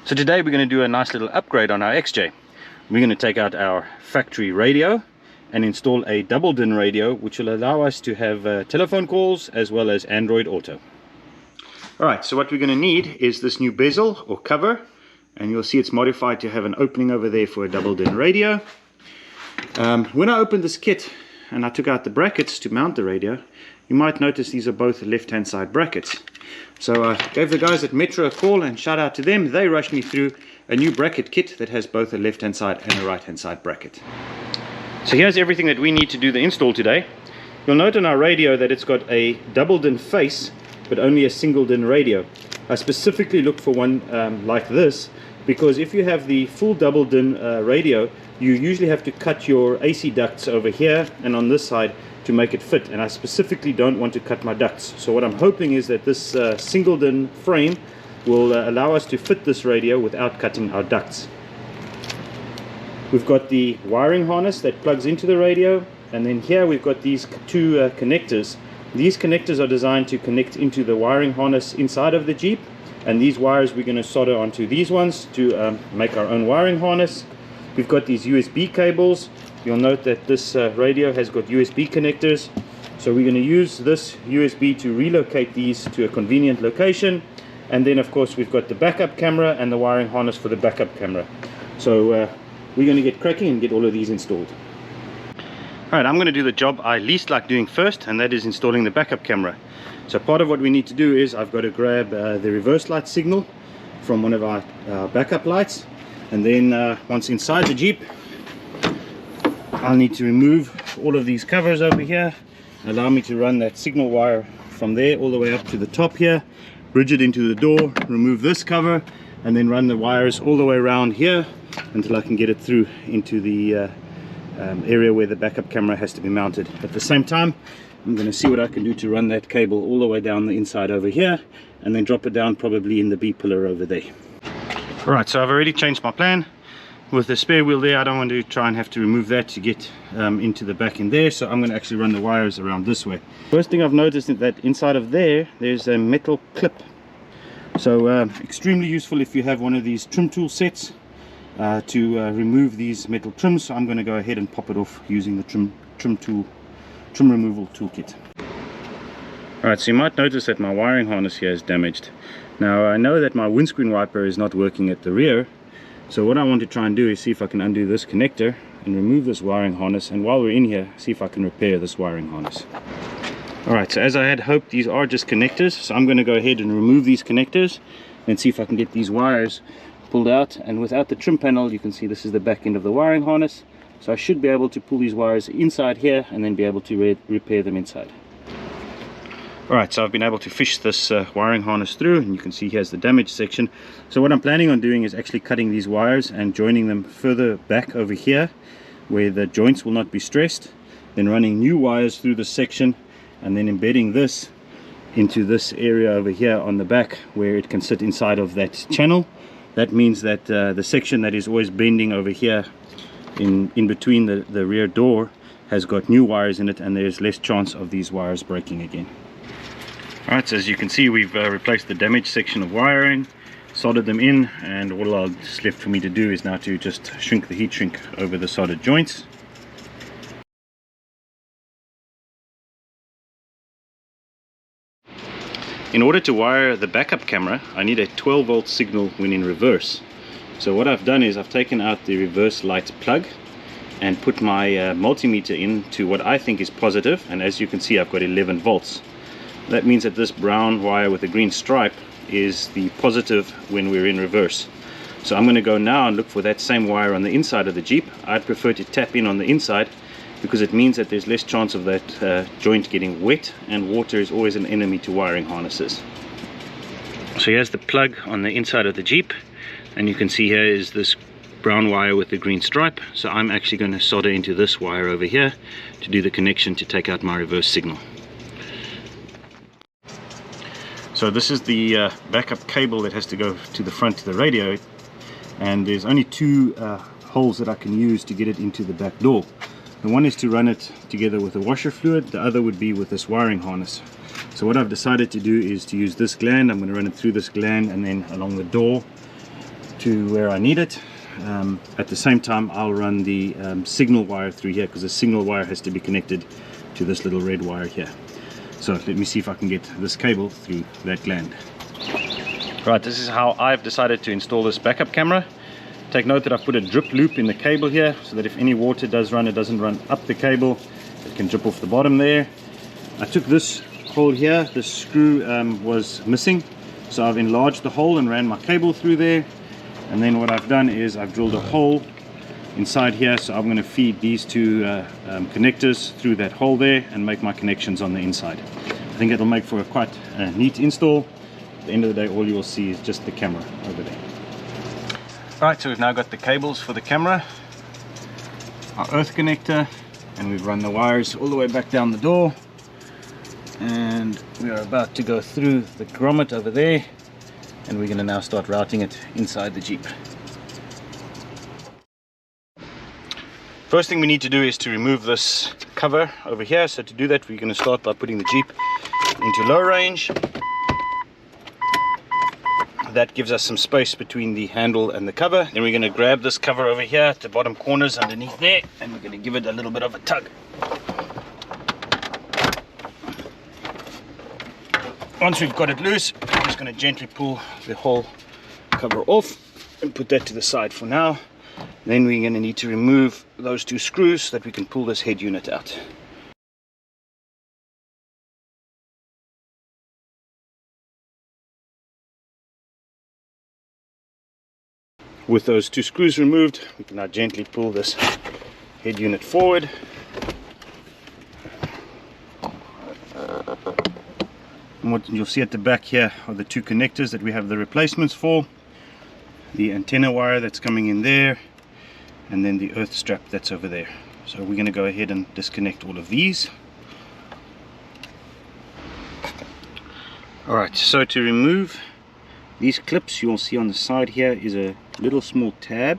So today we're going to do a nice little upgrade on our XJ. We're going to take out our factory radio and install a double DIN radio, which will allow us to have telephone calls as well as Android Auto. Alright, so what we're going to need is this new bezel or cover, and you'll see it's modified to have an opening over there for a double DIN radio. When I opened this kit and I took out the brackets to mount the radio, you might notice these are both left hand side brackets. So I gave the guys at Metra a call and shout out to them. They rushed me through a new bracket kit that has both a left hand side and a right hand side bracket. So here's everything that we need to do the install today. You'll note on our radio that it's got a double DIN face but only a single DIN radio. I specifically looked for one like this because if you have the full double DIN radio, you usually have to cut your AC ducts over here and on this side to make it fit, and I specifically don't want to cut my ducts. So what I'm hoping is that this single DIN frame will allow us to fit this radio without cutting our ducts. We've got the wiring harness that plugs into the radio, and then here we've got these two connectors. These connectors are designed to connect into the wiring harness inside of the Jeep, and these wires we're going to solder onto these ones to make our own wiring harness. We've got these USB cables. You'll note that this radio has got USB connectors, so we're going to use this USB to relocate these to a convenient location. And then of course we've got the backup camera and the wiring harness for the backup camera. So we're going to get cracking and get all of these installed. Alright, I'm going to do the job I least like doing first, and that is installing the backup camera. So part of what we need to do is I've got to grab the reverse light signal from one of our backup lights, and then once inside the Jeep, I'll need to remove all of these covers over here. Allow me to run that signal wire from there all the way up to the top here, bridge it into the door, remove this cover, and then run the wires all the way around here until I can get it through into the area where the backup camera has to be mounted. At the same time, I'm going to see what I can do to run that cable all the way down the inside over here and then drop it down probably in the B pillar over there. Alright, so I've already changed my plan. With the spare wheel there, I don't want to try and have to remove that to get into the back in there, so I'm going to actually run the wires around this way. First thing I've noticed is that inside of there's a metal clip. So extremely useful if you have one of these trim tool sets to remove these metal trims. So I'm going to go ahead and pop it off using the trim removal toolkit. Alright, so you might notice that my wiring harness here is damaged. Now I know that my windscreen wiper is not working at the rear. So what I want to try and do is see if I can undo this connector and remove this wiring harness, and while we're in here, see if I can repair this wiring harness. Alright, so as I had hoped, these are just connectors, so I'm going to go ahead and remove these connectors and see if I can get these wires pulled out. And without the trim panel, you can see this is the back end of the wiring harness, so I should be able to pull these wires inside here and then be able to repair them inside. Alright, so I've been able to fish this wiring harness through, and you can see here's the damaged section. So what I'm planning on doing is actually cutting these wires and joining them further back over here where the joints will not be stressed, then running new wires through this section and then embedding this into this area over here on the back where it can sit inside of that channel. That means that the section that is always bending over here in between the rear door has got new wires in it, and there's less chance of these wires breaking again. Alright, so as you can see, we've replaced the damaged section of wiring, soldered them in, and all that's left for me to do is now to just shrink the heat shrink over the soldered joints. In order to wire the backup camera, I need a 12 volt signal when in reverse. So what I've done is I've taken out the reverse light plug and put my multimeter into what I think is positive, and as you can see, I've got 11 volts. That means that this brown wire with a green stripe is the positive when we're in reverse. So I'm going to go now and look for that same wire on the inside of the Jeep. I'd prefer to tap in on the inside because it means that there's less chance of that joint getting wet, and water is always an enemy to wiring harnesses. So here's the plug on the inside of the Jeep, and you can see here is this brown wire with the green stripe. So I'm actually going to solder into this wire over here to do the connection to take out my reverse signal. So this is the backup cable that has to go to the front of the radio, and there's only two holes that I can use to get it into the back door. The one is to run it together with the washer fluid, the other would be with this wiring harness. So what I've decided to do is to use this gland. I'm going to run it through this gland and then along the door to where I need it. At the same time, I'll run the signal wire through here, because the signal wire has to be connected to this little red wire here. So let me see if I can get this cable through that gland. Right, this is how I've decided to install this backup camera. Take note that I've put a drip loop in the cable here, so that if any water does run, it doesn't run up the cable. It can drip off the bottom there. I took this hole here, the screw was missing, so I've enlarged the hole and ran my cable through there. And then what I've done is I've drilled a hole inside here, so I'm going to feed these two connectors through that hole there and make my connections on the inside. I think it'll make for a quite neat install. At the end of the day, all you will see is just the camera over there. Right, so we've now got the cables for the camera, our earth connector, and we've run the wires all the way back down the door, and we are about to go through the grommet over there, and we're going to now start routing it inside the Jeep. First thing we need to do is to remove this cover over here. So to do that, we're going to start by putting the Jeep into low range. That gives us some space between the handle and the cover. Then we're going to grab this cover over here at the bottom corners underneath there, and we're going to give it a little bit of a tug. Once we've got it loose, we're just going to gently pull the whole cover off and put that to the side for now. Then we're going to need to remove those two screws so that we can pull this head unit out. With those two screws removed, we can now gently pull this head unit forward. And what you'll see at the back here are the two connectors that we have the replacements for. The antenna wire that's coming in there, and then the earth strap that's over there. So we're going to go ahead and disconnect all of these. Alright, so to remove these clips, you'll see on the side here is a little small tab.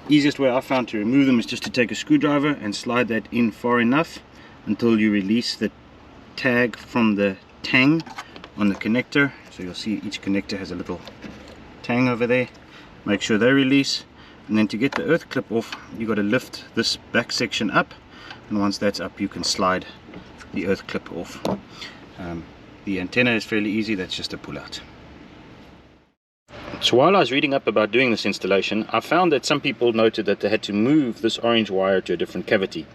Easiest way I found to remove them is just to take a screwdriver and slide that in far enough until you release the tag from the tang on the connector. So you'll see each connector has a little tang over there. Make sure they release, and then to get the earth clip off, you got to lift this back section up, and once that's up, you can slide the earth clip off. The antenna is fairly easy, that's just a pull out. So while I was reading up about doing this installation, I found that some people noted that they had to move this orange wire to a different cavity.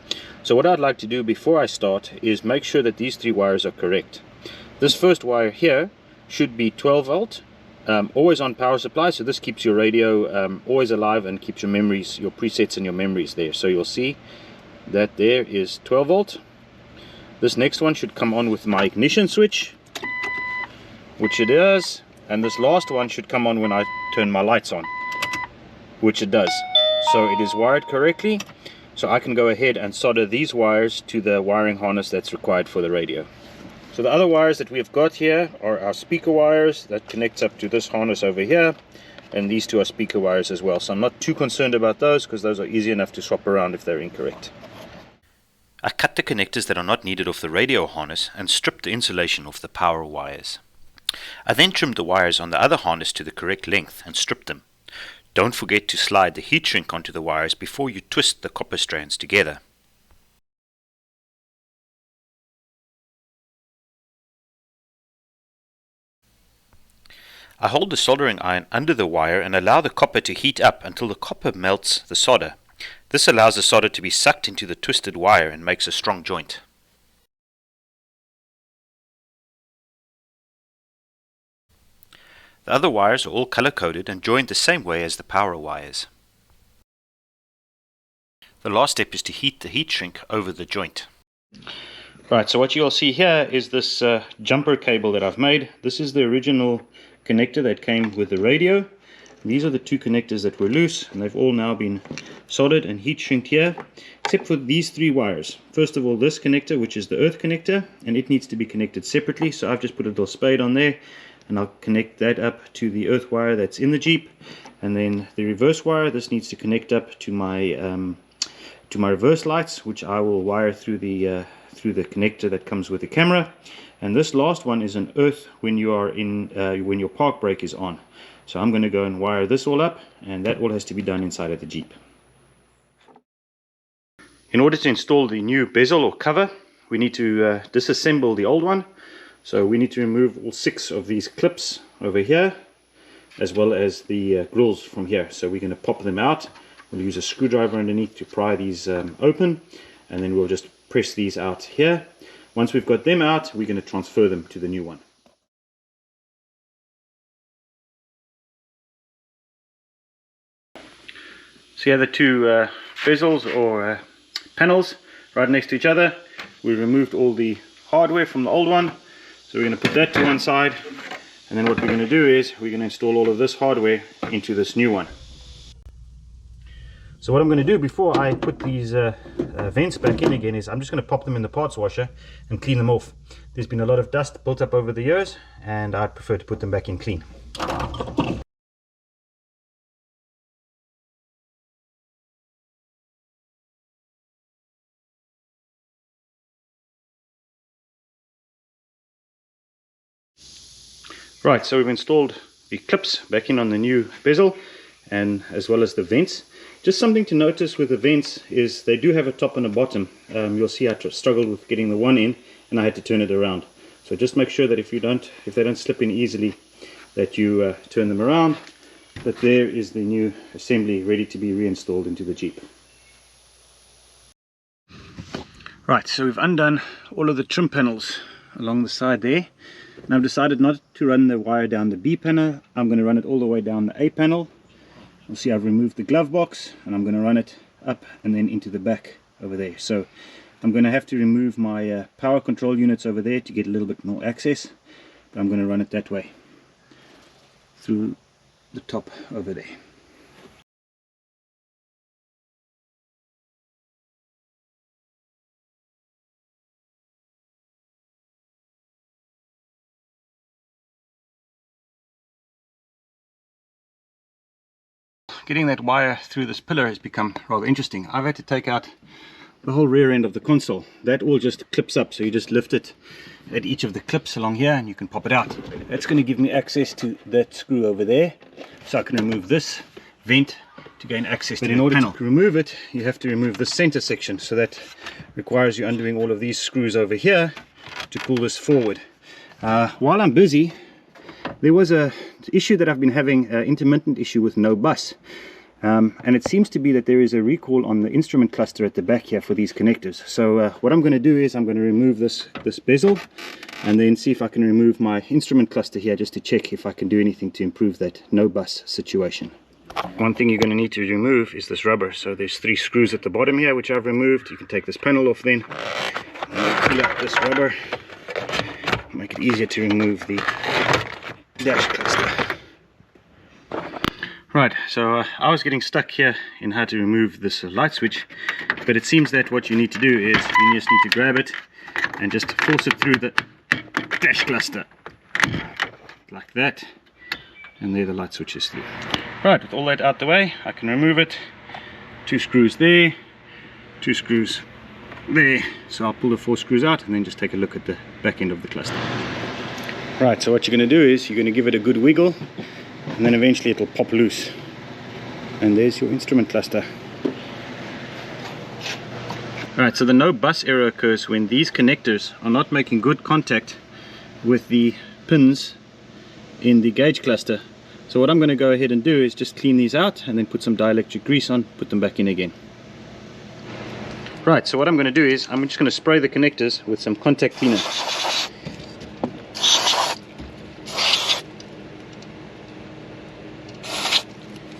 So what I'd like to do before I start is make sure that these three wires are correct. This first wire here should be 12 volt, always on power supply, so this keeps your radio always alive and keeps your memories, your presets and your memories there. So you'll see that there is 12 volt. This next one should come on with my ignition switch, which it does. And this last one should come on when I turn my lights on, which it does. So it is wired correctly. So I can go ahead and solder these wires to the wiring harness that's required for the radio. So the other wires that we've got here are our speaker wires that connects up to this harness over here. And these two are speaker wires as well. So I'm not too concerned about those, because those are easy enough to swap around if they're incorrect. I cut the connectors that are not needed off the radio harness and stripped the insulation off the power wires. I then trimmed the wires on the other harness to the correct length and stripped them. Don't forget to slide the heat shrink onto the wires before you twist the copper strands together. I hold the soldering iron under the wire and allow the copper to heat up until the copper melts the solder. This allows the solder to be sucked into the twisted wire and makes a strong joint. The other wires are all color-coded and joined the same way as the power wires. The last step is to heat the heat shrink over the joint. Right, so what you'll see here is this jumper cable that I've made. This is the original connector that came with the radio. These are the two connectors that were loose, and they've all now been soldered and heat shrinked here, except for these three wires. First of all, this connector, which is the earth connector, and it needs to be connected separately, so I've just put a little spade on there, and I'll connect that up to the earth wire that's in the Jeep. And then the reverse wire, this needs to connect up to my reverse lights, which I will wire through the through the connector that comes with the camera. And this last one is an earth when you are in when your park brake is on. So I'm going to go and wire this all up, and that all has to be done inside of the Jeep. In order to install the new bezel or cover, we need to disassemble the old one. So we need to remove all 6 of these clips over here, as well as the grills from here. So we're going to pop them out. We'll use a screwdriver underneath to pry these open, and then we'll just press these out here. Once we've got them out, we're going to transfer them to the new one. So here are the 2 bezels or panels right next to each other. We removed all the hardware from the old one, so we're going to put that to one side, and then what we're going to do is we're going to install all of this hardware into this new one. So what I'm going to do before I put these vents back in again is I'm just going to pop them in the parts washer and clean them off. There's been a lot of dust built up over the years, and I'd prefer to put them back in clean. Right, so we've installed the clips back in on the new bezel, and as well as the vents. Just something to notice with the vents is they do have a top and a bottom. You'll see I struggled with getting the one in, and I had to turn it around. So just make sure that if they don't slip in easily, that you turn them around. But there is the new assembly ready to be reinstalled into the Jeep. Right, so we've undone all of the trim panels along the side there, and I've decided not to run the wire down the B panel. I'm going to run it all the way down the A panel. You'll see I've removed the glove box, and I'm going to run it up and then into the back over there. So I'm going to have to remove my power control units over there to get a little bit more access, but I'm going to run it that way through the top over there. Getting that wire through this pillar has become rather interesting. I've had to take out the whole rear end of the console. That all just clips up, so you just lift it at each of the clips along here and you can pop it out. That's going to give me access to that screw over there, so I can remove this vent to gain access to the panel. But in order to remove it, you have to remove the center section, so that requires you undoing all of these screws over here to pull this forward. While I'm busy, there was an issue that I've been having, an intermittent issue with no bus, and it seems to be that there is a recall on the instrument cluster at the back here for these connectors. So what I'm going to do is I'm going to remove this bezel, and then see if I can remove my instrument cluster here, just to check if I can do anything to improve that no bus situation. One thing you're going to need to remove is this rubber. So there's 3 screws at the bottom here which I've removed. You can take this panel off then, and peel up this rubber, make it easier to remove the dash cluster. Right, so I was getting stuck here in how to remove this light switch, but it seems that what you need to do is you just need to grab it and just force it through the dash cluster like that, and there the light switch is through. Right, with all that out the way, I can remove it. 2 screws there, 2 screws there. So I'll pull the 4 screws out and then just take a look at the back end of the cluster. Right, so what you're going to do is you're going to give it a good wiggle, and then eventually it'll pop loose. And there's your instrument cluster. Right, so the no bus error occurs when these connectors are not making good contact with the pins in the gauge cluster. So what I'm going to go ahead and do is just clean these out and then put some dielectric grease on, put them back in again. Right, so what I'm going to do is I'm just going to spray the connectors with some contact cleaner.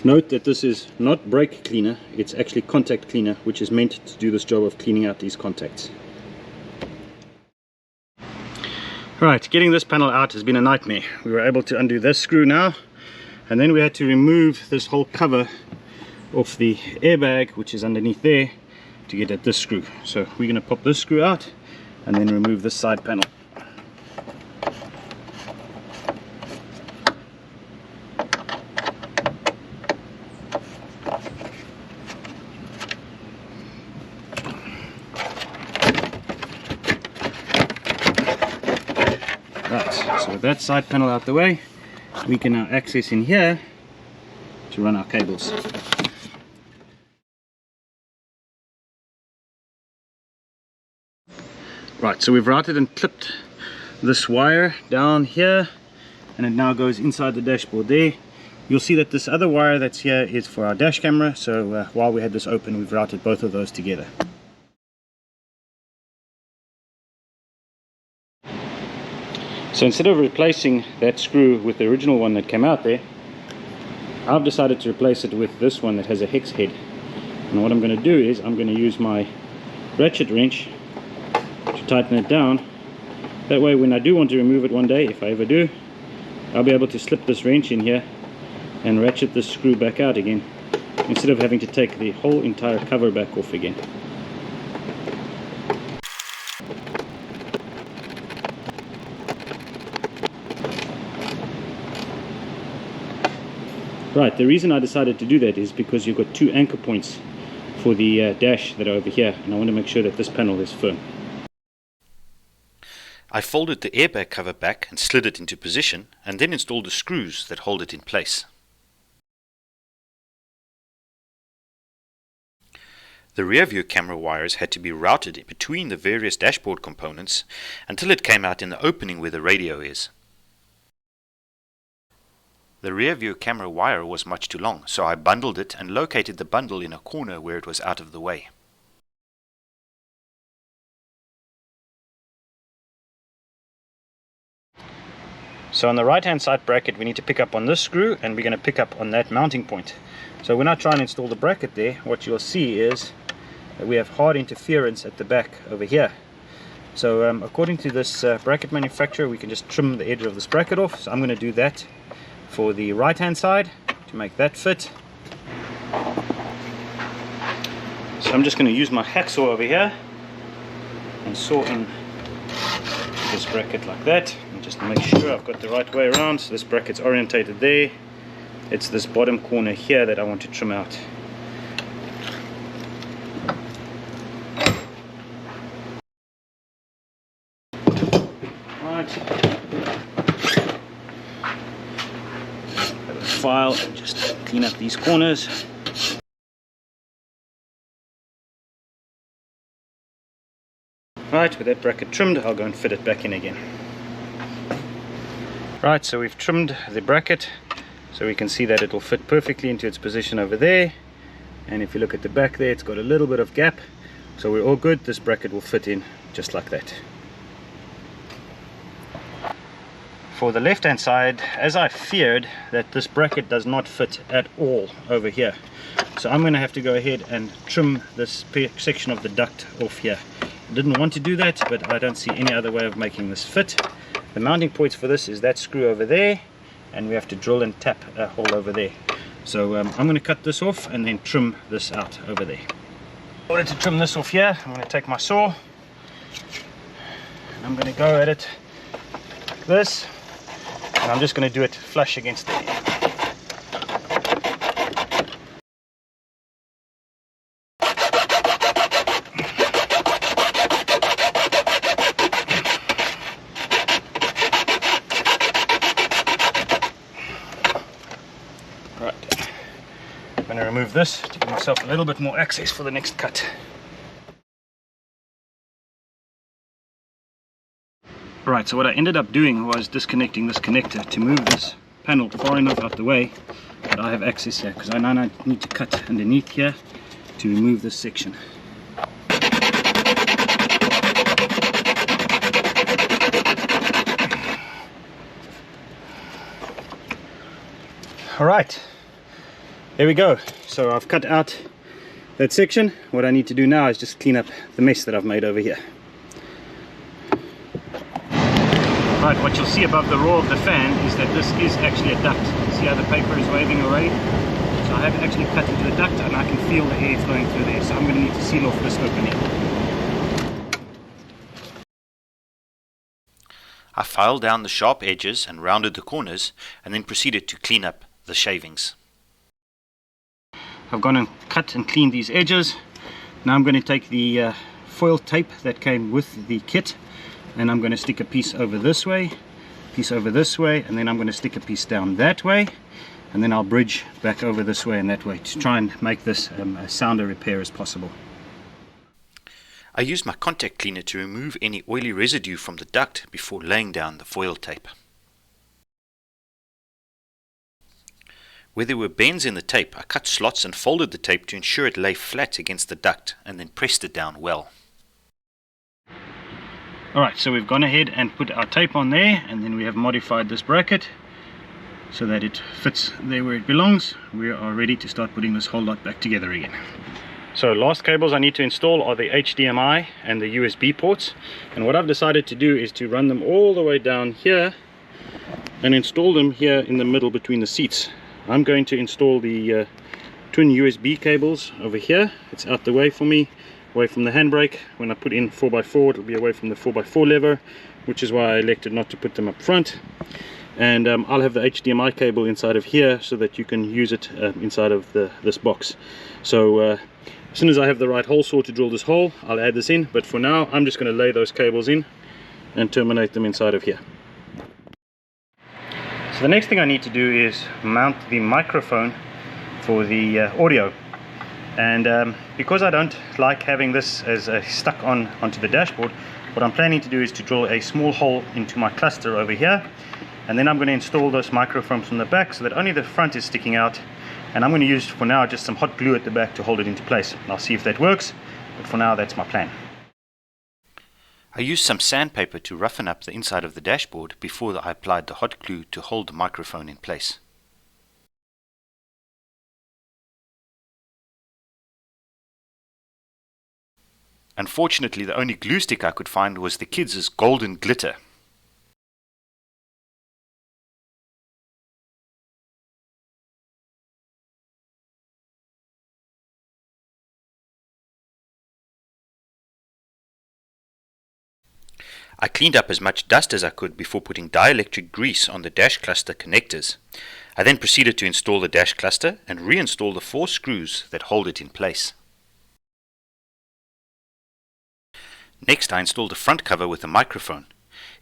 Note that this is not brake cleaner, it's actually contact cleaner, which is meant to do this job of cleaning out these contacts. Right, getting this panel out has been a nightmare. We were able to undo this screw now, and then we had to remove this whole cover off the airbag, which is underneath there, to get at this screw. So we're going to pop this screw out and then remove this side panel. got that side panel out the way, we can now access in here to run our cables. Right, so we've routed and clipped this wire down here, and it now goes inside the dashboard there. You'll see that this other wire that's here is for our dash camera, so while we had this open, we've routed both of those together. So instead of replacing that screw with the original one that came out there, I've decided to replace it with this one that has a hex head. And what I'm going to do is I'm going to use my ratchet wrench to tighten it down. That way when I do want to remove it one day, if I ever do, I'll be able to slip this wrench in here and ratchet this screw back out again, instead of having to take the whole entire cover back off again. Right, the reason I decided to do that is because you've got two anchor points for the dash that are over here, and I want to make sure that this panel is firm. I folded the airbag cover back and slid it into position, and then installed the screws that hold it in place. The rear view camera wires had to be routed between the various dashboard components until it came out in the opening where the radio is. The rear view camera wire was much too long, so I bundled it and located the bundle in a corner where it was out of the way. So on the right hand side bracket, we need to pick up on this screw, and we're going to pick up on that mounting point. So when I try and install the bracket there, what you'll see is that we have hard interference at the back over here. So according to this bracket manufacturer, we can just trim the edge of this bracket off. So I'm going to do that for the right hand side to make that fit. So I'm just going to use my hacksaw over here and saw in this bracket like that, and just make sure I've got the right way around. So this bracket's orientated there. It's this bottom corner here that I want to trim out. Right, have a file and just clean up these corners. Right, with that bracket trimmed, I'll go and fit it back in again. Right, so we've trimmed the bracket so we can see that it will fit perfectly into its position over there. And if you look at the back there, it's got a little bit of gap, so we're all good. This bracket will fit in just like that. For the left hand side, as I feared, that this bracket does not fit at all over here, so I'm going to have to go ahead and trim this section of the duct off here. I didn't want to do that, but I don't see any other way of making this fit. The mounting points for this is that screw over there, and we have to drill and tap a hole over there. So I'm going to cut this off and then trim this out over there. In order to trim this off here, I'm going to take my saw and I'm going to go at it like this, and I'm just going to do it flush against the edge. I'm going to remove this to give myself a little bit more access for the next cut. Right, so what I ended up doing was disconnecting this connector to move this panel far enough out the way that I have access here, because I now need to cut underneath here to remove this section. Alright, there we go. So I've cut out that section. What I need to do now is just clean up the mess that I've made over here. Right, what you'll see above the roar of the fan is that this is actually a duct. See how the paper is waving already? So I have actually cut into the duct and I can feel the air flowing through there. So I'm going to need to seal off this opening. I filed down the sharp edges and rounded the corners, and then proceeded to clean up the shavings. I've gone and cut and cleaned these edges. Now I'm going to take the foil tape that came with the kit, and I'm going to stick a piece over this way piece over this way, and then I'm going to stick a piece down that way, and then I'll bridge back over this way and that way to try and make this as sound a repair as possible. I used my contact cleaner to remove any oily residue from the duct before laying down the foil tape. Where there were bends in the tape, I cut slots and folded the tape to ensure it lay flat against the duct, and then pressed it down well. Alright, so we've gone ahead and put our tape on there, and then we have modified this bracket so that it fits there where it belongs. We are ready to start putting this whole lot back together again. So last cables I need to install are the HDMI and the USB ports, and what I've decided to do is to run them all the way down here and install them here in the middle between the seats. I'm going to install the twin USB cables over here. It's out the way for me, away from the handbrake. When I put in 4x4, it'll be away from the 4x4 lever, which is why I elected not to put them up front. And I'll have the HDMI cable inside of here so that you can use it inside of this box. So as soon as I have the right hole saw to drill this hole, I'll add this in, but for now I'm just going to lay those cables in and terminate them inside of here. So the next thing I need to do is mount the microphone for the audio, and because I don't like having this as stuck onto the dashboard, what I'm planning to do is to drill a small hole into my cluster over here, and then I'm going to install those microphones from the back so that only the front is sticking out, and I'm going to use for now just some hot glue at the back to hold it into place. I'll see if that works, but for now that's my plan. I used some sandpaper to roughen up the inside of the dashboard before I applied the hot glue to hold the microphone in place. Unfortunately, the only glue stick I could find was the kids' golden glitter. I cleaned up as much dust as I could before putting dielectric grease on the dash cluster connectors. I then proceeded to install the dash cluster and reinstall the 4 screws that hold it in place. Next, I installed the front cover with the microphone.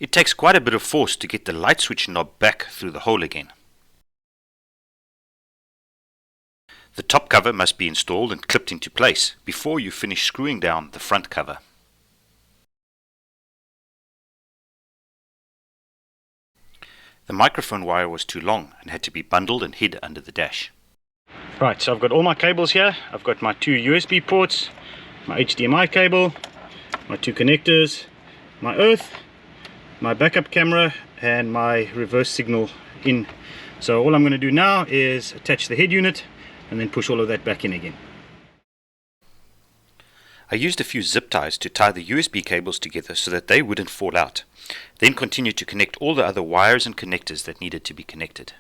It takes quite a bit of force to get the light switch knob back through the hole again. The top cover must be installed and clipped into place before you finish screwing down the front cover. The microphone wire was too long and had to be bundled and hid under the dash. Right, so I've got all my cables here. I've got my 2 USB ports, my HDMI cable, my 2 connectors, my earth, my backup camera, and my reverse signal in. So all I'm going to do now is attach the head unit and then push all of that back in again. I used a few zip ties to tie the USB cables together so that they wouldn't fall out, then continued to connect all the other wires and connectors that needed to be connected.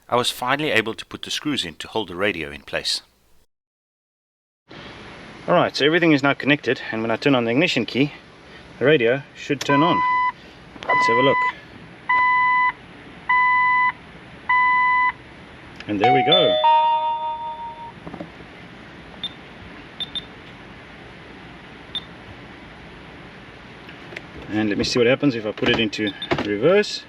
I was finally able to put the screws in to hold the radio in place. Alright, so everything is now connected, and when I turn on the ignition key, the radio should turn on. Let's have a look. And there we go. And let me see what happens if I put it into reverse.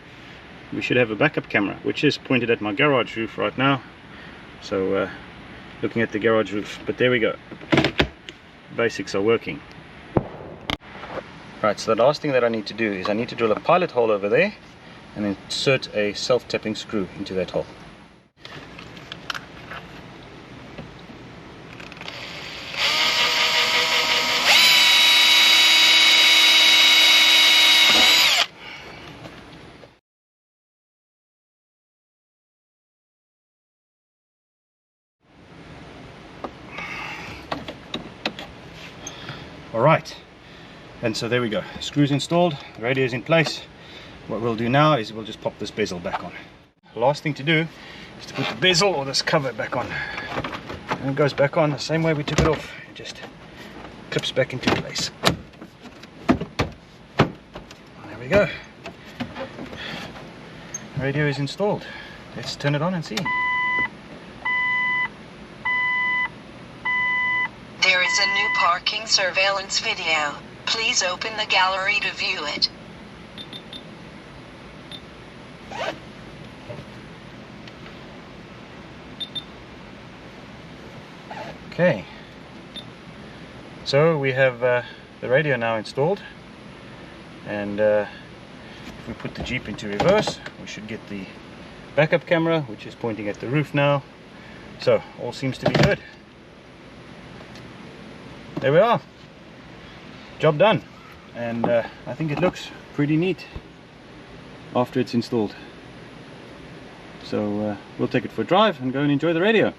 We should have a backup camera, which is pointed at my garage roof right now. So looking at the garage roof, but there we go. Basics are working. Right, so the last thing that I need to do is I need to drill a pilot hole over there and insert a self-tapping screw into that hole. Alright, and so there we go. Screws installed, the radio is in place. What we'll do now is we'll just pop this bezel back on. The last thing to do is to put the bezel or this cover back on. And it goes back on the same way we took it off. It just clips back into place. There we go. The radio is installed. Let's turn it on and see. There is a new park parking surveillance video. Please open the gallery to view it. Okay, so we have the radio now installed, and if we put the Jeep into reverse, we should get the backup camera, which is pointing at the roof now. So all seems to be good. There we are, job done, and I think it looks pretty neat after it's installed. So we'll take it for a drive and go and enjoy the radio.